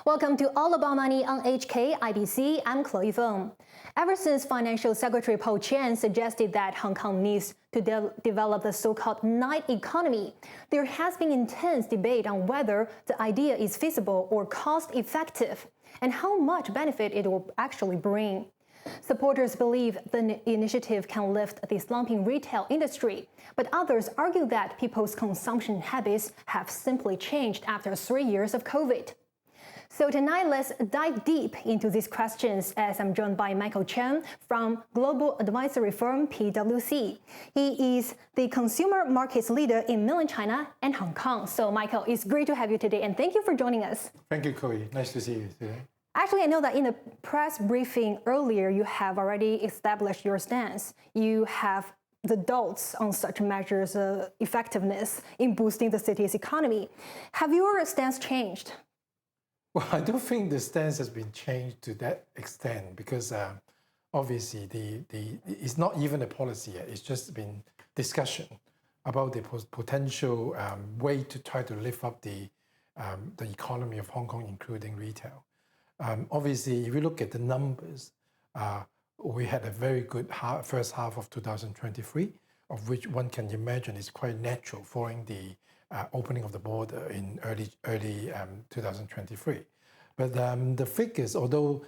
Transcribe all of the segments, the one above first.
Welcome to All About Money on HKIBC. I'm Chloe Feng. Ever since Financial Secretary Michael Cheng suggested that Hong Kong needs to develop the so-called night economy, there has been intense debate on whether the idea is feasible or cost-effective, and how much benefit it will actually bring. Supporters believe the initiative can lift the slumping retail industry, but others argue that people's consumption habits have simply changed after 3 years of COVID. So tonight, let's dive deep into these questions as I'm joined by Michael Cheng from global advisory firm PwC. He is the consumer markets leader in Mainland China and Hong Kong. So Michael, it's great to have you today, and thank you for joining us. Thank you, Chloe. Nice to see you today. Actually, I know that in the press briefing earlier, you have already established your stance. You have the doubts on such measures' effectiveness in boosting the city's economy. Have your stance changed? Well, I don't think the stance has been changed to that extent because obviously it's not even a policy yet. It's just been discussion about the potential way to try to lift up the economy of Hong Kong, including retail. Obviously, if you look at the numbers, we had a very good first half of 2023, of which one can imagine is quite natural following the opening of the border in early 2023. But the figures, although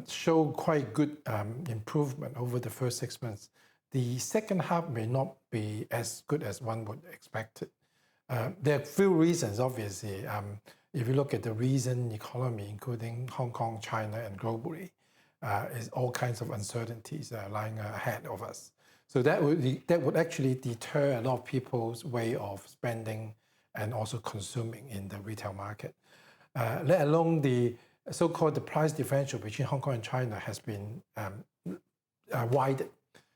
show quite good improvement over the first 6 months, the second half may not be as good as one would expect it. There are a few reasons, obviously. If you look at the recent economy, including Hong Kong, China, and globally, is all kinds of uncertainties lying ahead of us. So that would actually deter a lot of people's way of spending and also consuming in the retail market. Let alone the so-called the price differential between Hong Kong and China has been widened,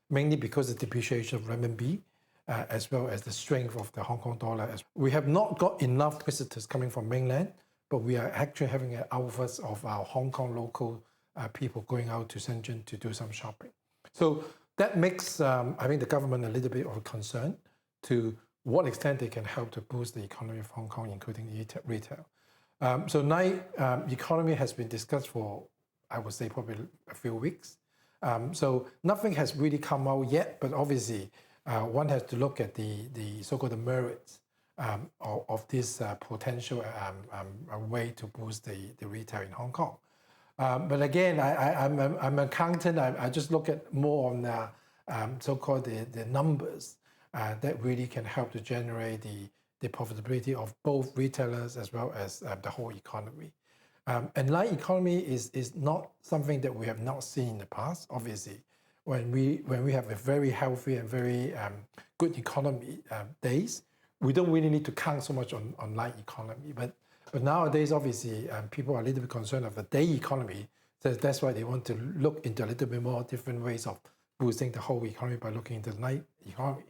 mainly because of the depreciation of renminbi, as well as the strength of the Hong Kong dollar. We have not got enough visitors coming from mainland, but we are actually having an outburst of our Hong Kong local people going out to Shenzhen to do some shopping. So that makes, I think, the government a little bit of a concern to what extent they can help to boost the economy of Hong Kong, including retail. So night economy has been discussed for, I would say, probably a few weeks. So nothing has really come out yet, but obviously one has to look at the so-called merits of this potential way to boost the retail in Hong Kong. But again, I'm an accountant. I just look at more on the so-called the numbers that really can help to generate the profitability of both retailers as well as the whole economy. And light economy is not something that we have not seen in the past. Obviously, when we have a very healthy and very good economy days, we don't really need to count so much on light economy. But nowadays, obviously, people are a little bit concerned of the day economy. So that's why they want to look into a little bit more different ways of boosting the whole economy by looking into the night economy.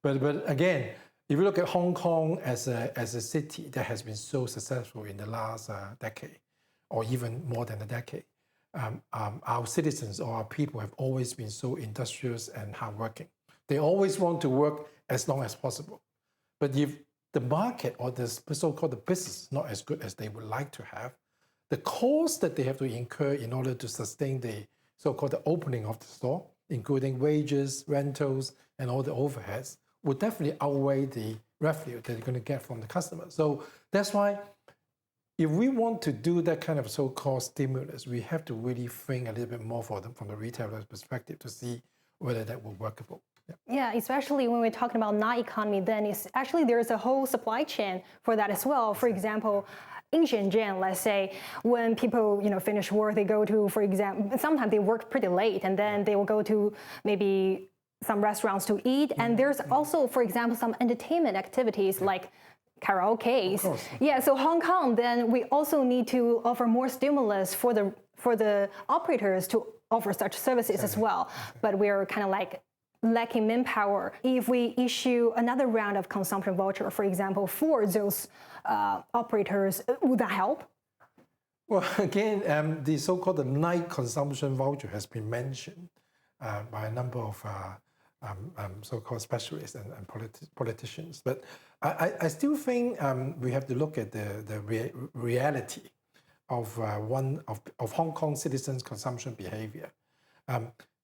But again, if you look at Hong Kong as a city that has been so successful in the last decade, or even more than a decade, our citizens or our people have always been so industrious and hardworking. They always want to work as long as possible. But if the market or the so-called the business is not as good as they would like to have, the cost that they have to incur in order to sustain the so-called the opening of the store, including wages, rentals, and all the overheads, would definitely outweigh the revenue that they're going to get from the customer. So that's why if we want to do that kind of so-called stimulus, we have to really think a little bit more for them from the retailer's perspective to see whether that will workable. Yeah, especially when we're talking about night economy, then it's actually there's a whole supply chain for that as well. For example, in Shenzhen, let's say, when people finish work, they go to, for example, sometimes they work pretty late, and then they will go to maybe some restaurants to eat. And there's also, for example, some entertainment activities like karaoke. Yeah, so Hong Kong, then we also need to offer more stimulus for the operators to offer such services as well. But we're kind of like lacking manpower. If we issue another round of consumption voucher, for example, for those operators, would that help? Well, again, the so-called the night consumption voucher has been mentioned by a number of so-called specialists and politicians. But I still think we have to look at the reality of Hong Kong citizens' consumption behavior.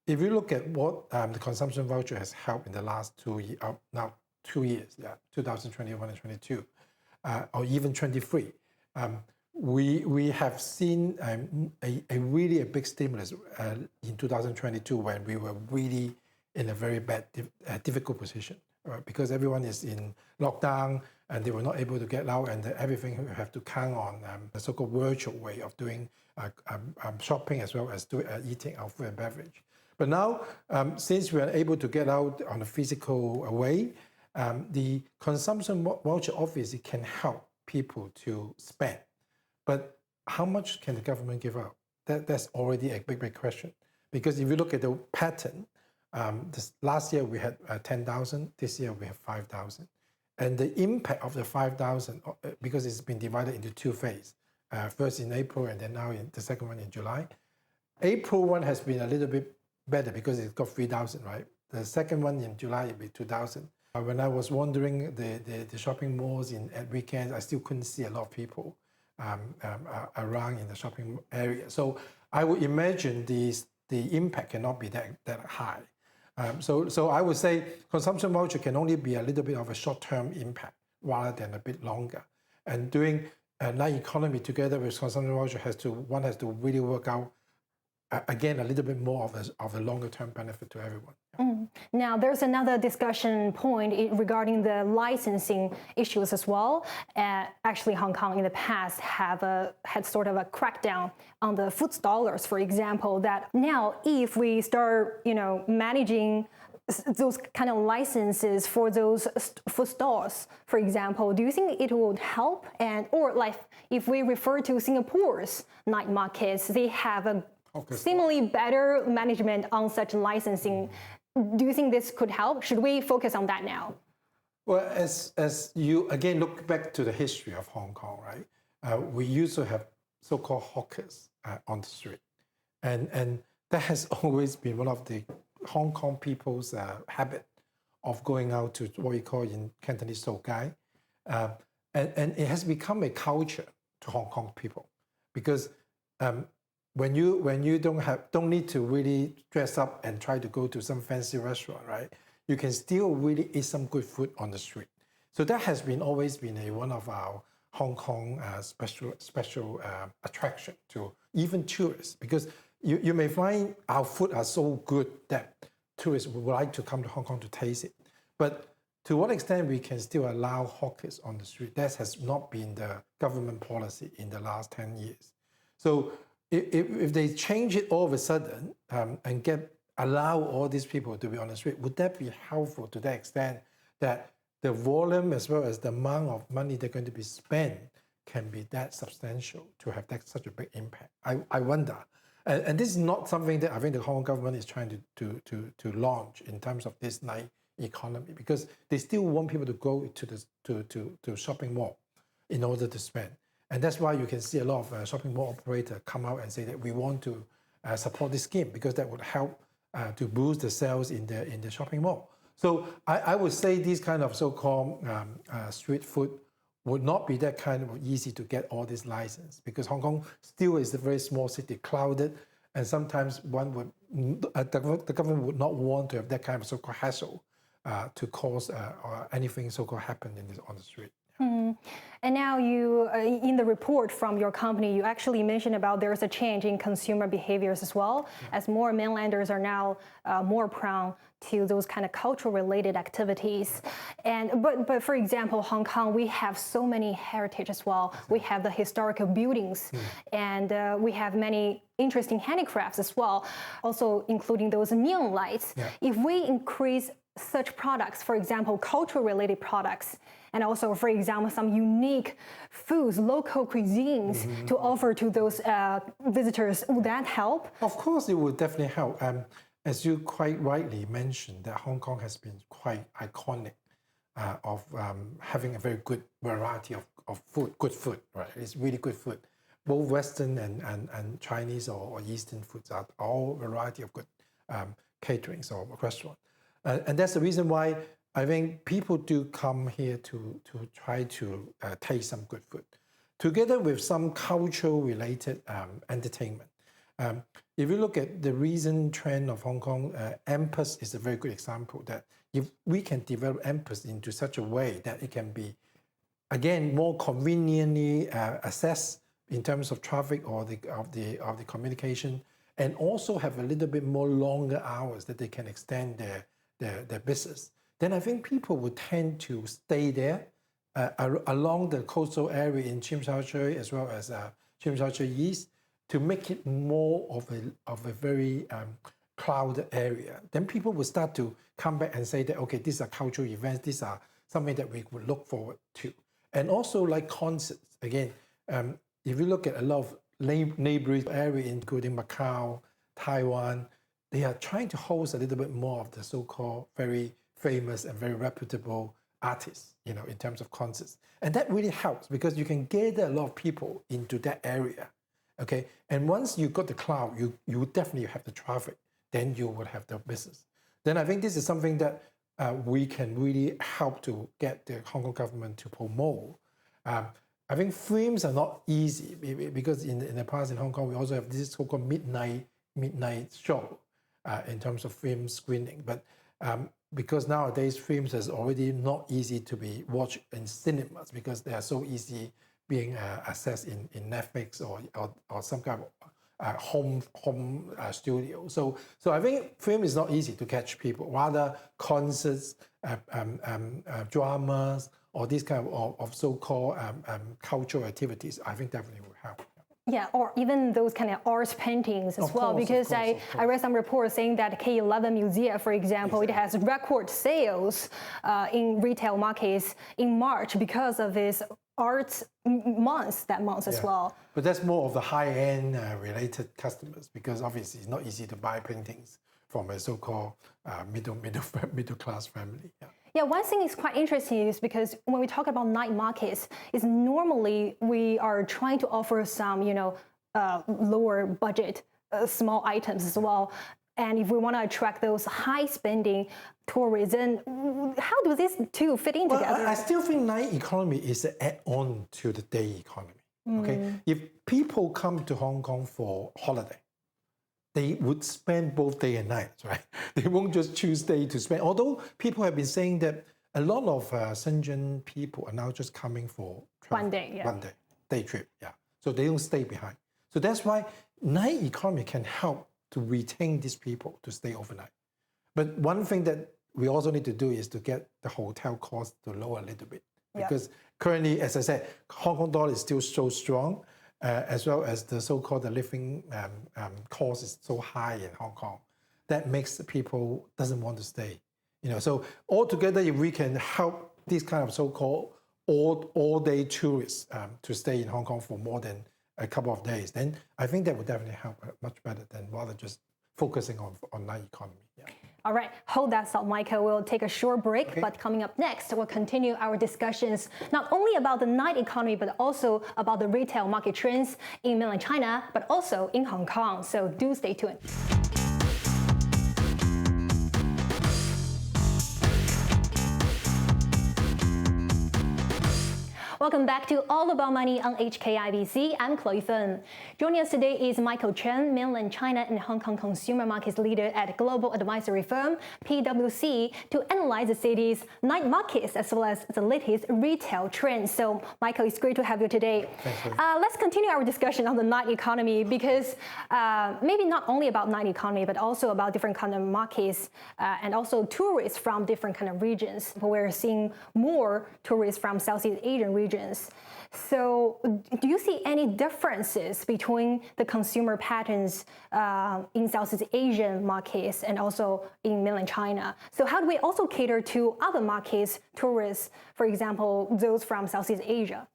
If you look at what the consumption voucher has helped in the last 2 years, now 2 years, 2021 and 22, or even 23, we have seen a really big stimulus in 2022 when we were really in a very bad, difficult position, right? Because everyone is in lockdown and they were not able to get out, and everything you have to count on the so-called virtual way of doing shopping as well as eating our food and beverage. But now, since we are able to get out on a physical way, the consumption voucher obviously can help people to spend. But how much can the government give out? That's already a big question. Because if you look at the pattern, last year we had 10,000, this year we have 5,000. And the impact of the 5,000, because it's been divided into 2 phases, first in April and then now in the second one in July. April one has been a little bit better because it got 3,000, right? The second one in July will be 2,000. When I was wandering the shopping malls at weekends, I still couldn't see a lot of people around in the shopping area. So I would imagine the impact cannot be that high. So I would say consumption voucher can only be a little bit of a short-term impact rather than a bit longer. And doing night economy together with consumption voucher one has to really work out again a little bit more of a longer-term benefit to everyone. Now, there's another discussion point regarding the licensing issues as well. Actually, Hong Kong in the past had sort of a crackdown on the food stallers, for example. That now, if we start, managing those kind of licenses for those food stalls, for example, do you think it would help? Or like if we refer to Singapore's night markets, they have a seemingly better management on such licensing. Do you think this could help? Should we focus on that now? Well, as you again look back to the history of Hong Kong, right? We used to have so-called hawkers on the street, and that has always been one of the Hong Kong people's habit of going out to what we call in Cantonese So Gai, and it has become a culture to Hong Kong people because. When you don't need to really dress up and try to go to some fancy restaurant, right? You can still really eat some good food on the street. So that has always been one of our Hong Kong special attraction to even tourists, because you may find our food are so good that tourists would like to come to Hong Kong to taste it. But to what extent we can still allow hawkers on the street? That has not been the government policy in the last 10 years. So if they change it all of a sudden and allow all these people to be on the street, would that be helpful to that extent that the volume as well as the amount of money they're going to be spent can be that substantial to have such a big impact? I wonder. And this is not something that I think the Hong Kong government is trying to launch in terms of this night economy, because they still want people to go to shopping mall in order to spend. And that's why you can see a lot of shopping mall operators come out and say that we want to support this scheme because that would help to boost the sales in the shopping mall. So I would say these kind of so-called street food would not be that kind of easy to get all this license, because Hong Kong still is a very small city, crowded, and sometimes the government would not want to have that kind of so-called hassle to cause anything so-called happen on the street. And now you, in the report from your company, you actually mentioned about there's a change in consumer behaviors as well, as more mainlanders are now more prone to those kind of cultural-related activities. But for example, Hong Kong, we have so many heritage as well. We have the historical buildings, and we have many interesting handicrafts as well, also including those neon lights. If we increase such products, for example, cultural-related products, and also, for example, some unique foods, local cuisines to offer to those visitors, would that help? Of course, it would definitely help. As you quite rightly mentioned, that Hong Kong has been quite iconic of having a very good variety of food, good food, right? It's really good food. Both Western and Chinese or Eastern foods are all variety of good caterings or restaurants. And that's the reason why I think people do come here to try to taste some good food. together with some cultural-related entertainment. If you look at the recent trend of Hong Kong, MPUS is a very good example that if we can develop MPUS into such a way that it can be, again, more conveniently assessed in terms of traffic or of the communication, and also have a little bit more longer hours that they can extend their business, then I think people would tend to stay there along the coastal area in Tsim Sha Tsui as well as Tsim Sha Tsui East to make it more of a very crowded area. Then people will start to come back and say that, okay, these are cultural events, these are something that we would look forward to. And also like concerts, again, if you look at a lot of neighboring areas, including Macau, Taiwan, they are trying to host a little bit more of the so-called very famous and very reputable artists, in terms of concerts. And that really helps because you can gather a lot of people into that area, okay? And once you got the crowd, you definitely have the traffic, then you will have the business. Then I think this is something that we can really help to get the Hong Kong government to promote. I think films are not easy because in the past in Hong Kong, we also have this so-called midnight show in terms of film screening. But because nowadays films is already not easy to be watched in cinemas because they are so easy being accessed in Netflix or some kind of home studio. So I think film is not easy to catch people. Rather concerts, dramas, or these kind of so-called cultural activities, I think definitely will help. Yeah, or even those kind of art paintings as well, because I read some reports saying that K11 Museum, for example, exactly. It has record sales in retail markets in March because of this art month as well. But that's more of the high-end related customers because obviously it's not easy to buy paintings from a so-called middle class family. Yeah, one thing is quite interesting is because when we talk about night markets, is normally we are trying to offer some, lower budget, small items as well. And if we want to attract those high spending tourists, then how do these two fit in together? I still think night economy is an add-on to the day economy. Okay, if people come to Hong Kong for holiday, they would spend both day and night, right? They won't just choose day to spend. Although people have been saying that a lot of Shenzhen people are now just coming for travel. 1 day, day trip, So they don't stay behind. So that's why night economy can help to retain these people to stay overnight. But one thing that we also need to do is to get the hotel cost to lower a little bit. Because currently, as I said, Hong Kong dollar is still so strong. As well as the so-called living cost is so high in Hong Kong, that makes the people doesn't want to stay. So altogether, if we can help these kind of so-called all-day tourists to stay in Hong Kong for more than a couple of days, then I think that would definitely help much better than rather just focusing on night economy. All right, hold that thought, Michael. We'll take a short break, but coming up next, we'll continue our discussions not only about the night economy, but also about the retail market trends in Mainland China, but also in Hong Kong. So do stay tuned. Welcome back to All About Money on HKIBC. I'm Chloe Feng. Joining us today is Michael Cheng, Mainland China and Hong Kong consumer markets leader at global advisory firm PwC, to analyze the city's night markets as well as the latest retail trends. So, Michael, it's great to have you today. Let's continue our discussion on the night economy because maybe not only about night economy, but also about different kind of markets and also tourists from different kind of regions. We're seeing more tourists from Southeast Asian regions. So do you see any differences between the consumer patterns in Southeast Asian markets and also in Mainland China? So how do we also cater to other markets, tourists, for example, those from Southeast Asia?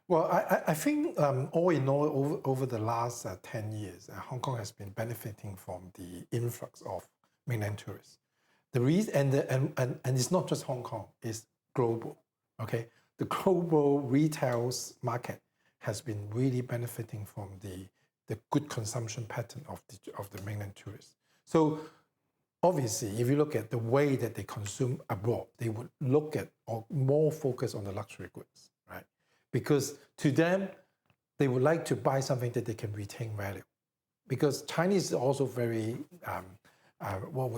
Well, I think all in all, over the last 10 years, Hong Kong has been benefiting from the influx of mainland tourists. The reason, and it's not just Hong Kong, it's global, okay? The global retail market has been really benefiting from the good consumption pattern of the mainland tourists. So obviously, if you look at the way that they consume abroad, they would look at or more focus on the luxury goods, right? because to them, they would like to buy something that they can retain value. Because Chinese is also very, what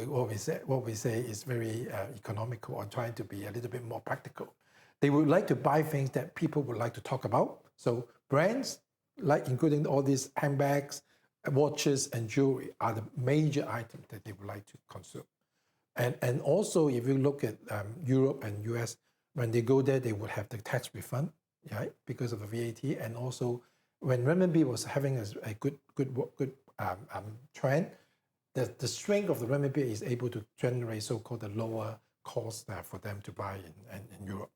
we say is very economical, or trying to be a little bit more practical. They would like to buy things that people would like to talk about. So brands, like including all these handbags, watches, and jewelry, are the major items that they would like to consume. And also, if you look at Europe and US, when they go there, they would have the tax refund, right, because of the VAT. And also, when renminbi was having a good trend, the strength of the renminbi is able to generate so-called the lower cost for them to buy in Europe.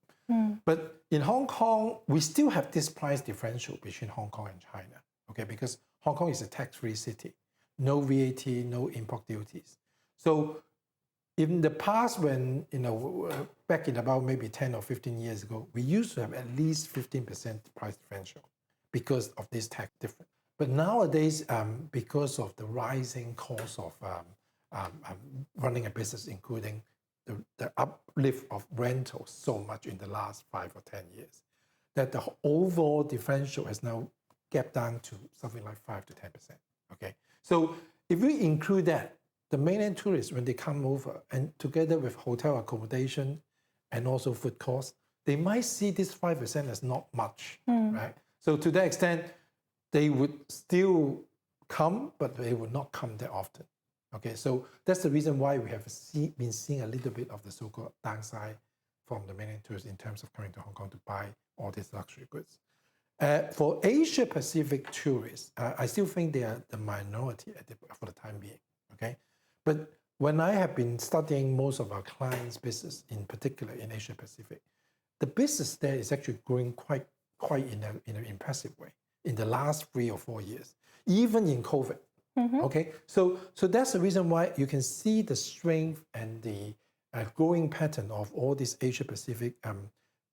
But in Hong Kong, we still have this price differential between Hong Kong and China, okay? Because Hong Kong is a tax-free city, no VAT, no import duties. So in the past, when, back in about maybe 10 or 15 years ago, we used to have at least 15% price differential because of this tax difference. But nowadays, because of the rising cost of running a business, including the uplift of rentals so much in the last 5 or 10 years, that the overall differential has now gapped down to something like 5 to 10%. Okay, so if we include that, the mainland tourists, when they come over, and together with hotel accommodation and also food costs, they might see this 5% as not much, right? So to that extent, they would still come, but they would not come that often. Okay, so that's the reason why we have been seeing a little bit of the so-called downside from the mainland tourists in terms of coming to Hong Kong to buy all these luxury goods. For Asia Pacific tourists, I still think they are the minority for the time being. Okay, but when I have been studying most of our clients' business, in particular in Asia Pacific, the business there is actually growing quite in an impressive way in the last 3 or 4 years, even in COVID. Okay, so that's the reason why you can see the strength and the growing pattern of all these Asia Pacific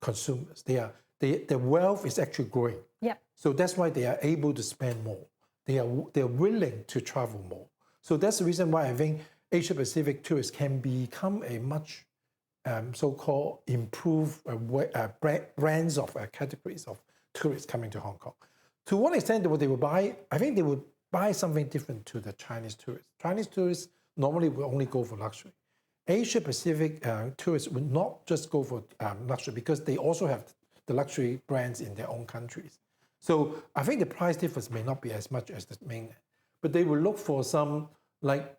consumers. Their wealth is actually growing. Yeah. So that's why they are able to spend more. They're willing to travel more. So that's the reason why I think Asia Pacific tourists can become a much so-called improved brands of categories of tourists coming to Hong Kong. To what extent what they will buy? I think they would buy something different to the Chinese tourists. Chinese tourists normally will only go for luxury. Asia Pacific tourists would not just go for luxury, because they also have the luxury brands in their own countries. So I think the price difference may not be as much as the mainland, but they will look for some like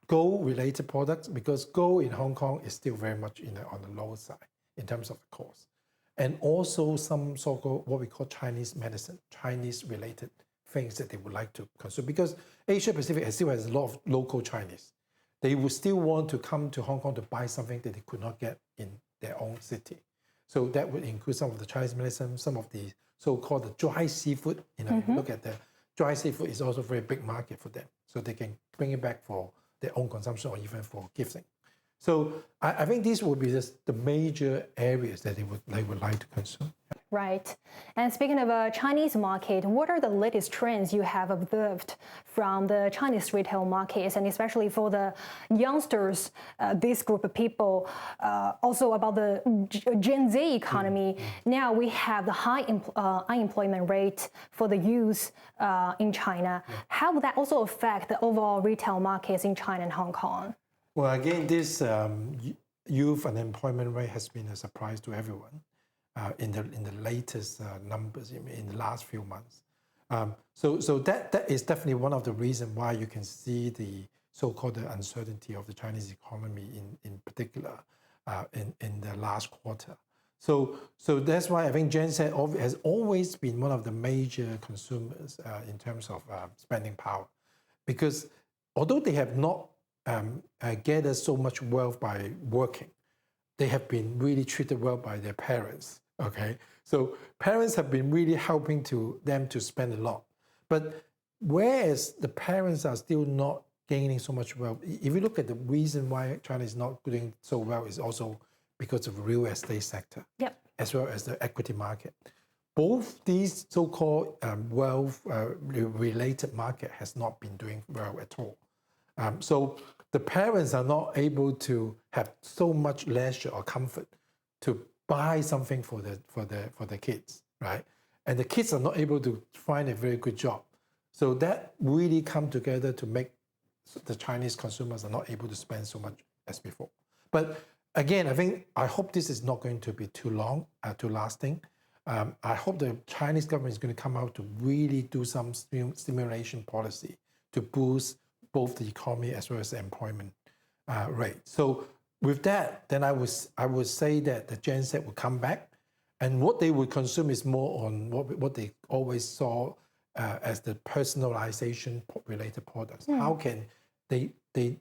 gold-related products, because gold in Hong Kong is still very much on the lower side in terms of the cost. And also some so-called what we call Chinese medicine, Chinese-related things that they would like to consume, because Asia Pacific still has a lot of local Chinese. They would still want to come to Hong Kong to buy something that they could not get in their own city. So that would include some of the Chinese medicine, some of the so-called the dry seafood. If you look at the dry seafood, is also a very big market for them. So they can bring it back for their own consumption or even for gifting. So I think these would be just the major areas that they would like to consume. Right. And speaking of a Chinese market, what are the latest trends you have observed from the Chinese retail markets, and especially for the youngsters, this group of people, also about the Gen Z economy? Now we have the high unemployment rate for the youth in China. How would that also affect the overall retail markets in China and Hong Kong? Well, again, this youth unemployment rate has been a surprise to everyone. In the latest numbers in the last few months. So that is definitely one of the reasons why you can see the so-called uncertainty of the Chinese economy in particular in the last quarter. So that's why I think Gen Z has always been one of the major consumers in terms of spending power, because although they have not gathered so much wealth by working, they have been really treated well by their parents. Okay, so parents have been really helping them to spend a lot. But whereas the parents are still not gaining so much wealth, if you look at the reason why China is not doing so well, is also because of the real estate sector, as well as the equity market. Both these so-called wealth-related market has not been doing well at all. So the parents are not able to have so much leisure or comfort to buy something for the kids, right? And the kids are not able to find a very good job. So that really come together to make the Chinese consumers are not able to spend so much as before. But again, I hope this is not going to be too long, too lasting. I hope the Chinese government is going to come out to really do some stimulation policy to boost both the economy as well as the employment rate. So with that, then I would say that the Gen Z will come back, and what they would consume is more on what they always saw as the personalization related products. How can they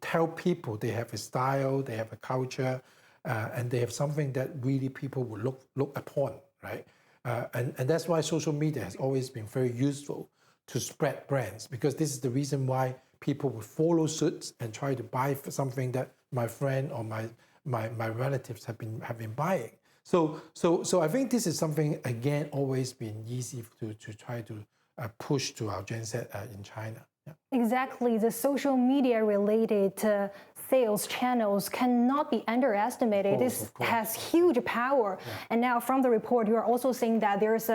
tell people they have a style, they have a culture, and they have something that really people will look upon, right? And that's why social media has always been very useful to spread brands, because this is the reason why people will follow suits and try to buy something that my friend or my relatives have been buying. So I think this is something, again, always been easy to try to push to our Gen Z in China. Yeah. Exactly. The social media related sales channels cannot be underestimated. This has huge power. Yeah. And now from the report, you are also saying that there's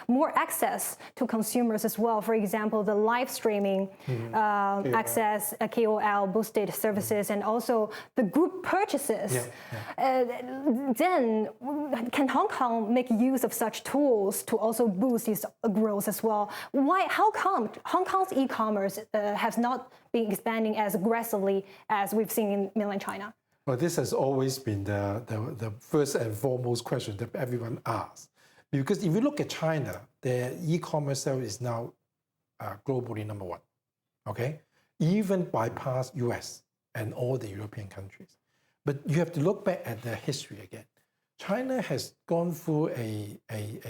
more access to consumers as well. For example, the live streaming access, KOL boosted services, and also the group purchases. Then can Hong Kong make use of such tools to also boost its growth as well? Why? How come Hong Kong's e-commerce has not been expanding as aggressively as we've seen in mainland China? Well, this has always been the first and foremost question that everyone asks. Because if you look at China, their e-commerce sales is now globally number one, okay? Even bypass US and all the European countries. But you have to look back at their history again. China has gone through a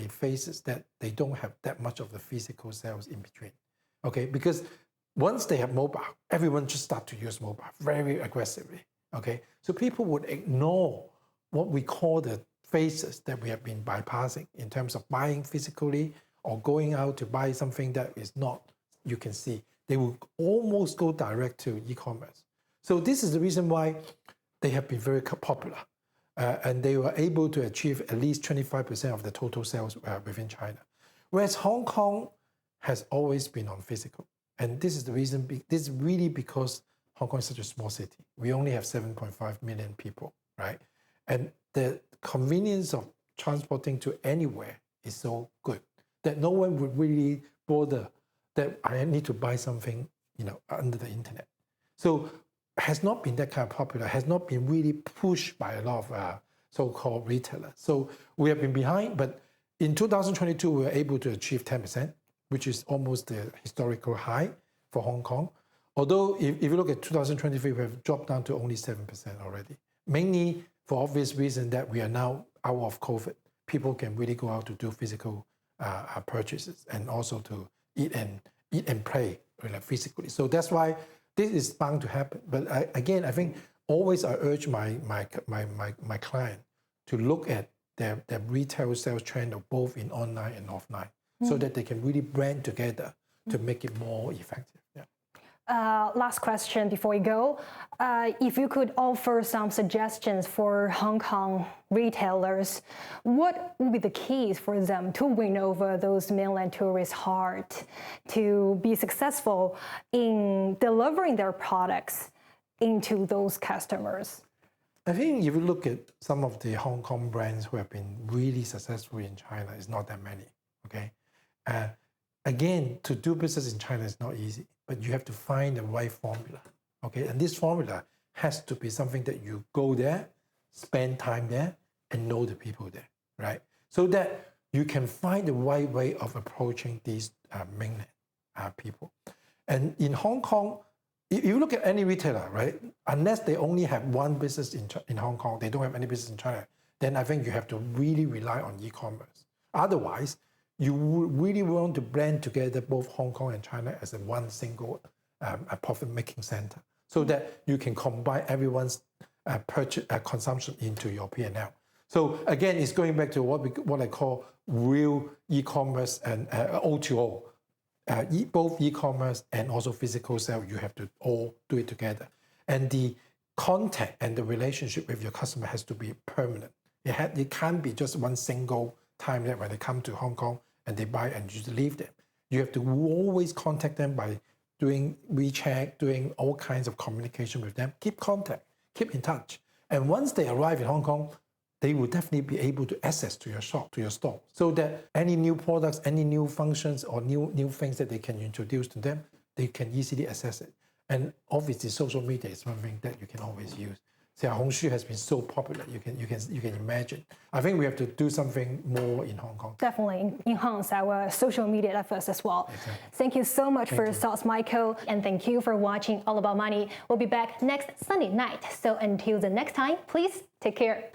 phases that they don't have that much of the physical sales in between, okay? Because once they have mobile, everyone just start to use mobile very aggressively, okay? So people would ignore what we call the phases that we have been bypassing in terms of buying physically or going out to buy something that is not, you can see. They will almost go direct to e-commerce. So this is the reason why they have been very popular. And they were able to achieve at least 25% of the total sales within China. Whereas Hong Kong has always been on physical. And this is the reason, this is really because Hong Kong is such a small city. We only have 7.5 million people, right? And the convenience of transporting to anywhere is so good that no one would really bother that I need to buy something, under the internet. So has not been that kind of popular, has not been really pushed by a lot of so-called retailers. So we have been behind, but in 2022, we were able to achieve 10%, which is almost the historical high for Hong Kong. Although if you look at 2023, we have dropped down to only 7% already, mainly for obvious reason that we are now out of COVID. People can really go out to do physical purchases and also to eat and play physically. So that's why this is bound to happen. But again, I think always I urge my client to look at their retail sales trend of both in online and offline, so that they can really blend together to make it more effective. Yeah. Last question before we go. If you could offer some suggestions for Hong Kong retailers, what would be the keys for them to win over those mainland tourists' heart, to be successful in delivering their products into those customers? I think if you look at some of the Hong Kong brands who have been really successful in China, it's not that many, okay? Again, to do business in China is not easy, but you have to find the right formula, okay? And this formula has to be something that you go there, spend time there, and know the people there, right? So that you can find the right way of approaching these mainland people. And in Hong Kong, if you look at any retailer, right, unless they only have one business in Hong Kong, they don't have any business in China, then I think you have to really rely on e-commerce. Otherwise, you really want to blend together both Hong Kong and China as a one single profit-making center, so that you can combine everyone's consumption into your P&L. So again, it's going back to what I call real e-commerce and O2O. Both e-commerce and also physical sale, you have to all do it together. And the contact and the relationship with your customer has to be permanent. It can't be just one single time that when they come to Hong Kong and they buy and you leave them. You have to always contact them by doing WeChat, doing all kinds of communication with them. Keep contact, keep in touch. And once they arrive in Hong Kong, they will definitely be able to access to your shop, to your store, so that any new products, any new functions or new things that they can introduce to them, they can easily access it. And obviously, social media is something that you can always use. Xiaohongshu has been so popular, you can imagine. I think we have to do something more in Hong Kong. Definitely enhance our social media efforts as well. Exactly. Thank you so much for your thoughts, Michael, and thank you for watching All About Money. We'll be back next Sunday night. So until the next time, please take care.